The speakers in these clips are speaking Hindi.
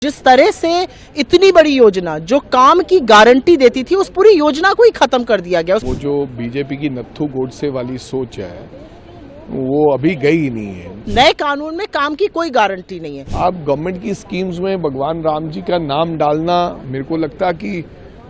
जिस तरह से इतनी बड़ी योजना जो काम की गारंटी देती थी उस पूरी योजना को ही खत्म कर दिया गया। वो जो बीजेपी की नत्थू गोडसे वाली सोच है वो अभी गई नहीं है। नए कानून में काम की कोई गारंटी नहीं है। आप गवर्नमेंट की स्कीम्स में भगवान राम जी का नाम डालना, मेरे को लगता कि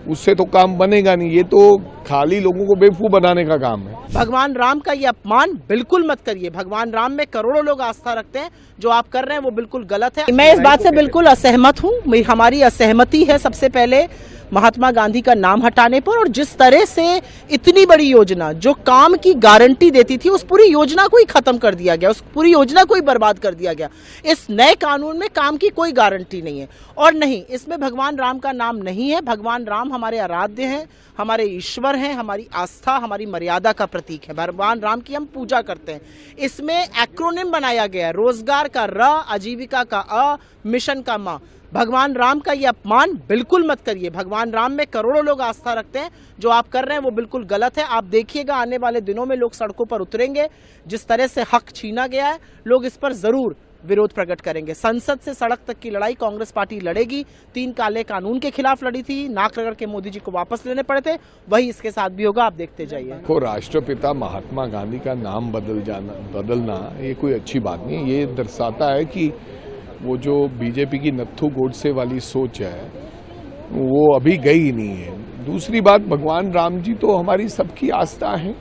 उससे तो काम बनेगा नहीं। ये तो खाली लोगों को बेवकूफ बनाने का काम है। भगवान राम का ये अपमान बिल्कुल मत करिए। भगवान राम में करोड़ों लोग आस्था रखते हैं। जो आप कर रहे हैं वो बिल्कुल गलत है। मैं इस बात से बिल्कुल असहमत हूँ। हमारी असहमति है सबसे पहले महात्मा गांधी का नाम हटाने पर, और जिस तरह से इतनी बड़ी योजना जो काम की गारंटी देती थी उस पूरी योजना को ही खत्म कर दिया गया, उस पूरी योजना को ही बर्बाद कर दिया गया। इस नए कानून में काम की कोई गारंटी नहीं है, और नहीं, इसमें भगवान राम का नाम नहीं है। भगवान राम हमारे आराध्य हैं, हमारे ईश्वर हैं, हमारी आस्था, हमारी मर्यादा का प्रतीक है। भगवान राम की हम पूजा करते हैं। इसमें एक्रोनिम बनाया गया है, रोजगार का र, आजीविका का अ, मिशन का म। भगवान राम का ये अपमान बिल्कुल मत करिए। भगवान राम में करोड़ों लोग आस्था रखते हैं। जो आप कर रहे हैं वो बिल्कुल गलत है। आप देखिएगा आने वाले दिनों में लोग सड़कों पर उतरेंगे। जिस तरह से हक छीना गया है, लोग इस पर जरूर विरोध प्रकट करेंगे। संसद से सड़क तक की लड़ाई कांग्रेस पार्टी लड़ेगी। 3 काले कानून के खिलाफ लड़ी थी, नाक रगड़ के मोदी जी को वापस लेने पड़े थे। वही इसके साथ भी होगा, आप देखते जाइए। को राष्ट्रपिता महात्मा गांधी का नाम बदलना ये कोई अच्छी बात नहीं। ये दर्शाता है कि वो जो बीजेपी की नत्थू गोडसे वाली सोच है वो अभी गई नहीं है। दूसरी बात, भगवान राम जी तो हमारी सबकी आस्था है।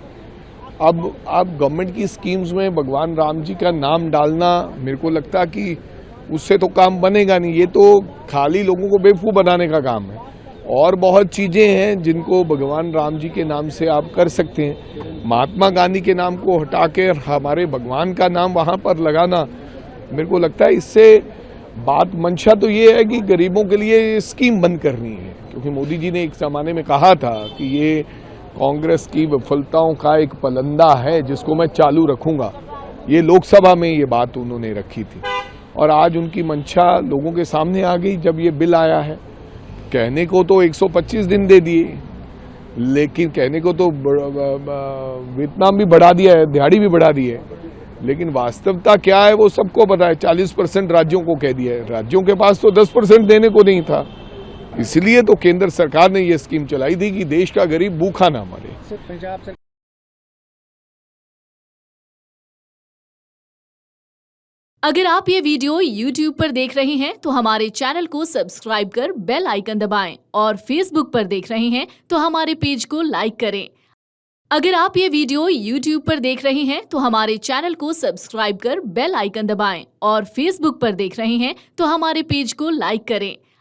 अब आप गवर्नमेंट की स्कीम्स में भगवान राम जी का नाम डालना, मेरे को लगता कि उससे तो काम बनेगा नहीं। ये तो खाली लोगों को बेवकूफ बनाने का काम है। और बहुत चीजें हैं जिनको भगवान राम जी के नाम से आप कर सकते हैं। महात्मा गांधी के नाम को हटा के हमारे भगवान का नाम वहां पर लगाना, मेरे को लगता है इससे बात मंशा तो ये है कि गरीबों के लिए स्कीम बंद करनी है। क्योंकि मोदी जी ने एक जमाने में कहा था कि ये कांग्रेस की विफलताओं का एक पलंदा है जिसको मैं चालू रखूंगा। ये लोकसभा में ये बात उन्होंने रखी थी, और आज उनकी मंशा लोगों के सामने आ गई जब ये बिल आया है। कहने को तो 125 दिन दे दिए, लेकिन कहने को तो वेतन भी बढ़ा दिया है, दिहाड़ी भी बढ़ा दी है, लेकिन वास्तवता क्या है वो सबको पता है। 40% राज्यों को कह दिया है। राज्यों के पास तो 10% देने को नहीं था। इसलिए तो केंद्र सरकार ने ये स्कीम चलाई थी कि देश का गरीब भूखा ना मरे। अगर आप ये वीडियो YouTube पर देख रहे हैं तो हमारे चैनल को सब्सक्राइब कर बेल आइकन दबाएं, और Facebook पर देख रहे हैं तो हमारे पेज को लाइक करें। अगर आप ये वीडियो YouTube पर देख रहे हैं तो हमारे चैनल को सब्सक्राइब कर बेल आइकन दबाएं, और Facebook पर देख रहे हैं तो हमारे पेज को लाइक करें।